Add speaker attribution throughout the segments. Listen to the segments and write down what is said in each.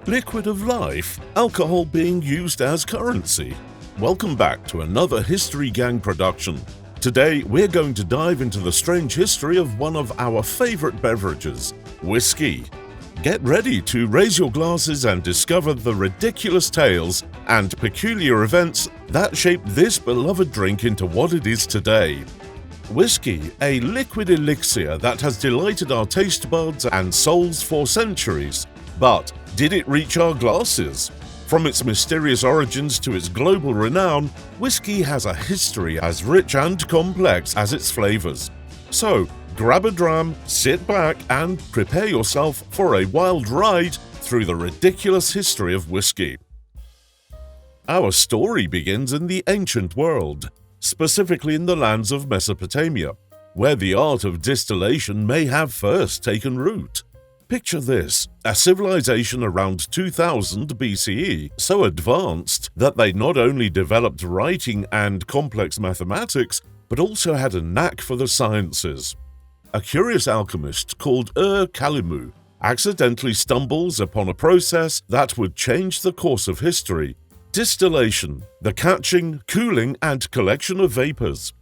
Speaker 1: Liquid of life, alcohol being used as currency. Welcome back to another History Gang production. Today we're going to dive into the strange history of one of our favorite beverages, whiskey. Get ready to raise your glasses and discover the ridiculous tales and peculiar events that shaped this beloved drink into what it is today. Whiskey, a liquid elixir that has delighted our taste buds and souls for centuries. But did it reach our glasses? From its mysterious origins to its global renown, whiskey has a history as rich and complex as its flavors. So, grab a dram, sit back, and prepare yourself for a wild ride through the ridiculous history of whiskey. Our story begins in the ancient world, specifically in the lands of Mesopotamia, where the art of distillation may have first taken root. Picture this, a civilization around 2000 BCE, so advanced that they not only developed writing and complex mathematics, but also had a knack for the sciences. A curious alchemist called Kalimu accidentally stumbles upon a process that would change the course of history: distillation, the catching, cooling, and collection of vapors.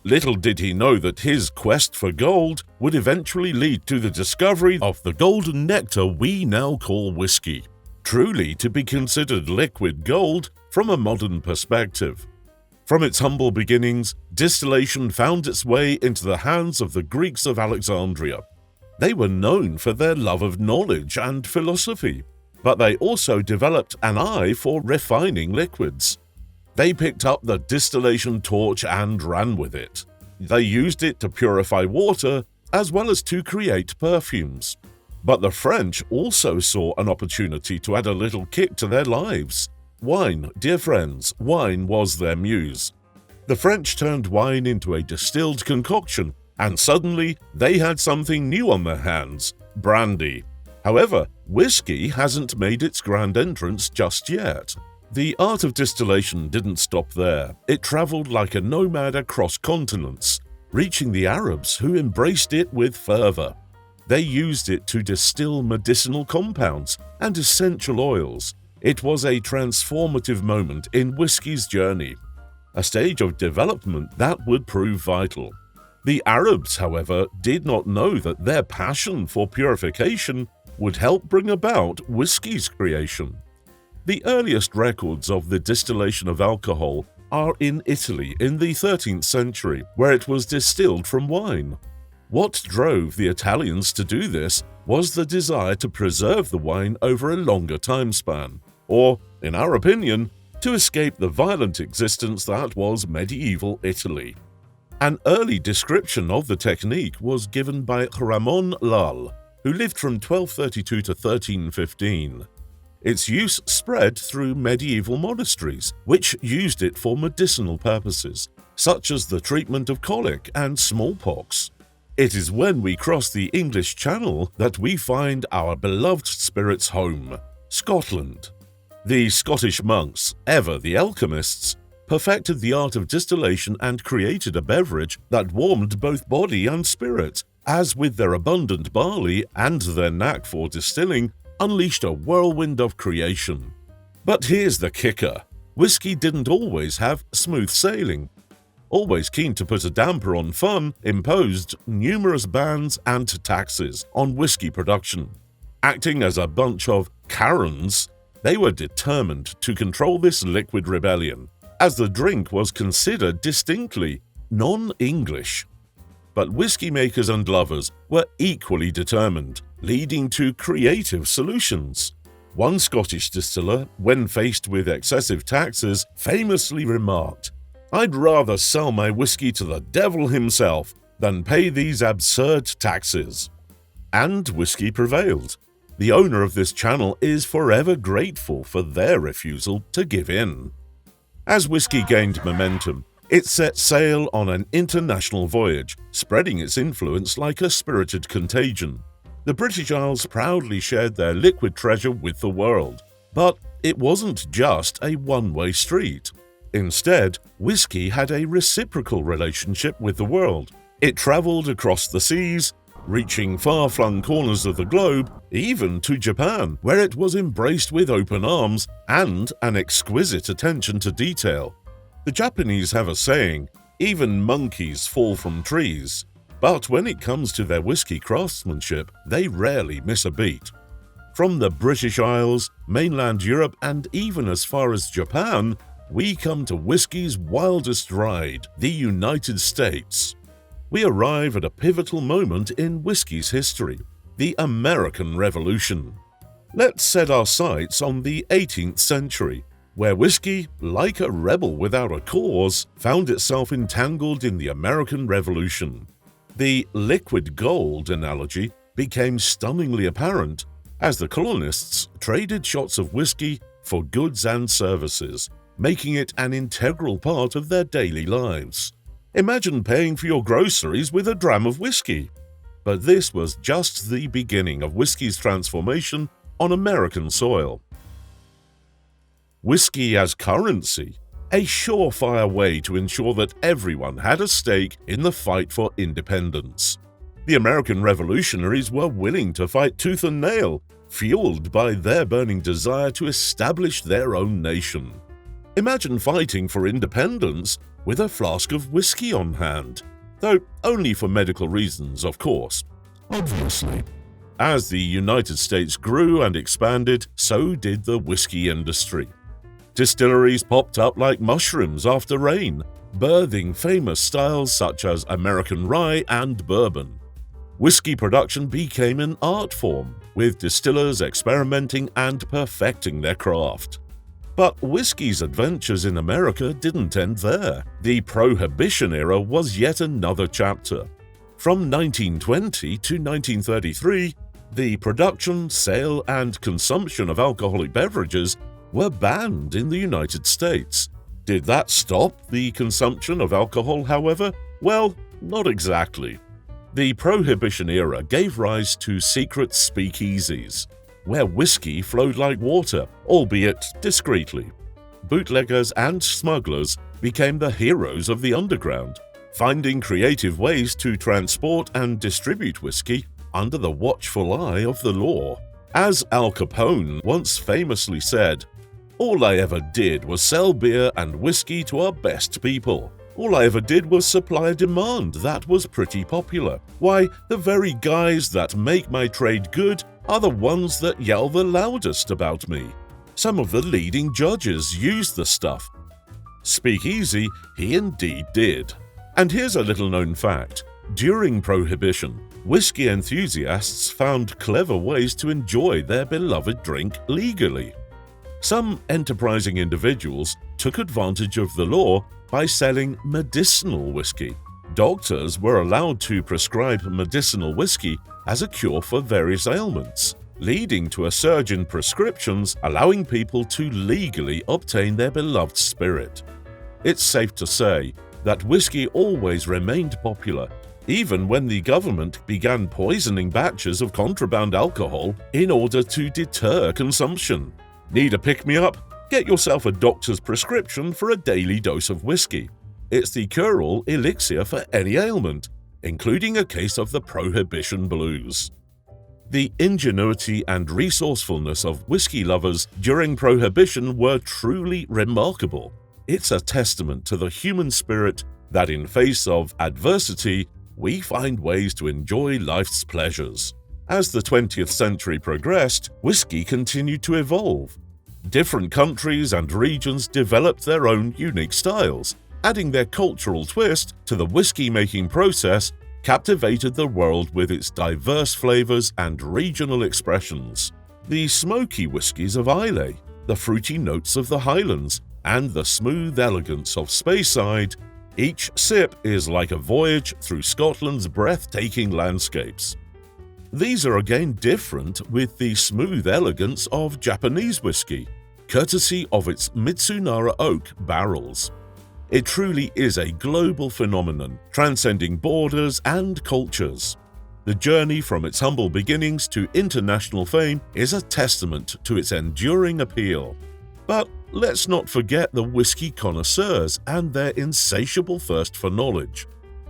Speaker 1: Little did he know that his quest for gold would eventually lead to the discovery of the golden nectar we now call whiskey, truly to be considered liquid gold from a modern perspective. From its humble beginnings, distillation found its way into the hands of the Greeks of Alexandria. They were known for their love of knowledge and philosophy, but they also developed an eye for refining liquids. They picked up the distillation torch and ran with it. They used it to purify water as well as to create perfumes. But the French also saw an opportunity to add a little kick to their lives. Wine, dear friends, wine was their muse. The French turned wine into a distilled concoction, and suddenly they had something new on their hands: brandy. However, whiskey hasn't made its grand entrance just yet. The art of distillation didn't stop there. It traveled like a nomad across continents, reaching the Arabs, who embraced it with fervor. They used it to distill medicinal compounds and essential oils. It was a transformative moment in whiskey's journey, a stage of development that would prove vital. The Arabs, however, did not know that their passion for purification would help bring about whiskey's creation. The earliest records of the distillation of alcohol are in Italy in the 13th century, where it was distilled from wine. What drove the Italians to do this was the desire to preserve the wine over a longer time span, or, in our opinion, to escape the violent existence that was medieval Italy. An early description of the technique was given by Ramon Lal, who lived from 1232 to 1315. Its use spread through medieval monasteries, which used it for medicinal purposes, such as the treatment of colic and smallpox. It is when we cross the English Channel that we find our beloved spirit's home, Scotland. The Scottish monks, ever the alchemists, perfected the art of distillation and created a beverage that warmed both body and spirit, as with their abundant barley and their knack for distilling, unleashed a whirlwind of creation. But here's the kicker: whiskey didn't always have smooth sailing. Always keen to put a damper on fun, imposed numerous bans and taxes on whiskey production. Acting as a bunch of Karens, they were determined to control this liquid rebellion, as the drink was considered distinctly non-English. But whiskey makers and lovers were equally determined, leading to creative solutions. One Scottish distiller, when faced with excessive taxes, famously remarked, "I'd rather sell my whiskey to the devil himself than pay these absurd taxes." And whiskey prevailed. The owner of this channel is forever grateful for their refusal to give in. As whiskey gained momentum, it set sail on an international voyage, spreading its influence like a spirited contagion. The British Isles proudly shared their liquid treasure with the world. But it wasn't just a one-way street. Instead, whiskey had a reciprocal relationship with the world. It traveled across the seas, reaching far-flung corners of the globe, even to Japan, where it was embraced with open arms and an exquisite attention to detail. The Japanese have a saying, "Even monkeys fall from trees," but when it comes to their whiskey craftsmanship, they rarely miss a beat. From the British Isles, mainland Europe, and even as far as Japan, we come to whiskey's wildest ride, the United States. We arrive at a pivotal moment in whiskey's history, the American Revolution. Let's set our sights on the 18th century, where whiskey, like a rebel without a cause, found itself entangled in the American Revolution. The liquid gold analogy became stunningly apparent as the colonists traded shots of whiskey for goods and services, making it an integral part of their daily lives. Imagine paying for your groceries with a dram of whiskey. But this was just the beginning of whiskey's transformation on American soil. Whiskey as currency, a surefire way to ensure that everyone had a stake in the fight for independence. The American revolutionaries were willing to fight tooth and nail, fueled by their burning desire to establish their own nation. Imagine fighting for independence with a flask of whiskey on hand, though only for medical reasons, of course. Obviously. As the United States grew and expanded, so did the whiskey industry. Distilleries popped up like mushrooms after rain, birthing famous styles such as American rye and bourbon. Whiskey production became an art form, with distillers experimenting and perfecting their craft. But whiskey's adventures in America didn't end there. The Prohibition era was yet another chapter. From 1920 to 1933, the production, sale, and consumption of alcoholic beverages were banned in the United States. Did that stop the consumption of alcohol, however? Well, not exactly. The Prohibition era gave rise to secret speakeasies, where whiskey flowed like water, albeit discreetly. Bootleggers and smugglers became the heroes of the underground, finding creative ways to transport and distribute whiskey under the watchful eye of the law. As Al Capone once famously said, "All I ever did was sell beer and whiskey to our best people. All I ever did was supply a demand that was pretty popular. Why, the very guys that make my trade good are the ones that yell the loudest about me. Some of the leading judges use the stuff." Speakeasy he indeed did. And here's a little-known fact. During Prohibition, whiskey enthusiasts found clever ways to enjoy their beloved drink legally. Some enterprising individuals took advantage of the law by selling medicinal whiskey. Doctors were allowed to prescribe medicinal whiskey as a cure for various ailments, leading to a surge in prescriptions, allowing people to legally obtain their beloved spirit. It's safe to say that whiskey always remained popular, even when the government began poisoning batches of contraband alcohol in order to deter consumption. Need a pick-me-up? Get yourself a doctor's prescription for a daily dose of whiskey. It's the cure-all elixir for any ailment, including a case of the Prohibition blues. The ingenuity and resourcefulness of whiskey lovers during Prohibition were truly remarkable. It's a testament to the human spirit that in face of adversity, we find ways to enjoy life's pleasures. As the 20th century progressed, whiskey continued to evolve. Different countries and regions developed their own unique styles, adding their cultural twist to the whiskey-making process, captivated the world with its diverse flavors and regional expressions. The smoky whiskies of Islay, the fruity notes of the Highlands, and the smooth elegance of Speyside, each sip is like a voyage through Scotland's breathtaking landscapes. These are again different with the smooth elegance of Japanese whiskey, courtesy of its Mitsunara oak barrels. It truly is a global phenomenon, transcending borders and cultures. The journey from its humble beginnings to international fame is a testament to its enduring appeal. But let's not forget the whiskey connoisseurs and their insatiable thirst for knowledge.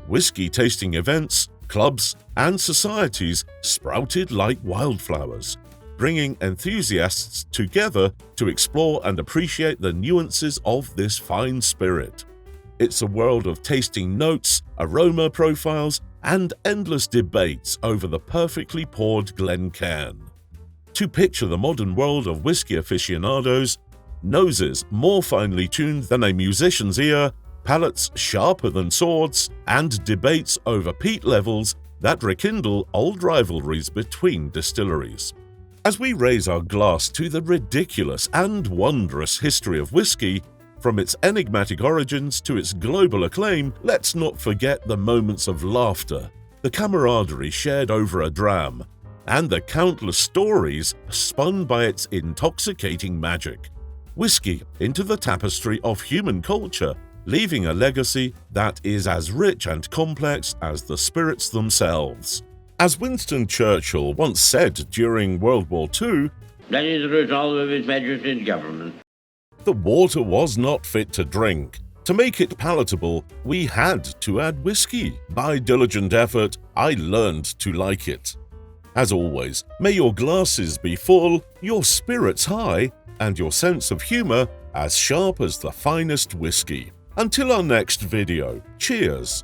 Speaker 1: Whiskey tasting events, clubs, and societies sprouted like wildflowers, bringing enthusiasts together to explore and appreciate the nuances of this fine spirit. It's a world of tasting notes, aroma profiles, and endless debates over the perfectly poured Glencairn. To picture the modern world of whiskey aficionados, noses more finely tuned than a musician's ear, palates sharper than swords, and debates over peat levels that rekindle old rivalries between distilleries. As we raise our glass to the ridiculous and wondrous history of whiskey, from its enigmatic origins to its global acclaim, let's not forget the moments of laughter, the camaraderie shared over a dram, and the countless stories spun by its intoxicating magic. Whiskey into the tapestry of human culture, leaving a legacy that is as rich and complex as the spirits themselves. As Winston Churchill once said during World War II,
Speaker 2: "That is the resolve of His Majesty's government."
Speaker 1: The water was not fit to drink. To make it palatable, we had to add whiskey. By diligent effort, I learned to like it. As always, may your glasses be full, your spirits high, and your sense of humor as sharp as the finest whiskey. Until our next video, cheers!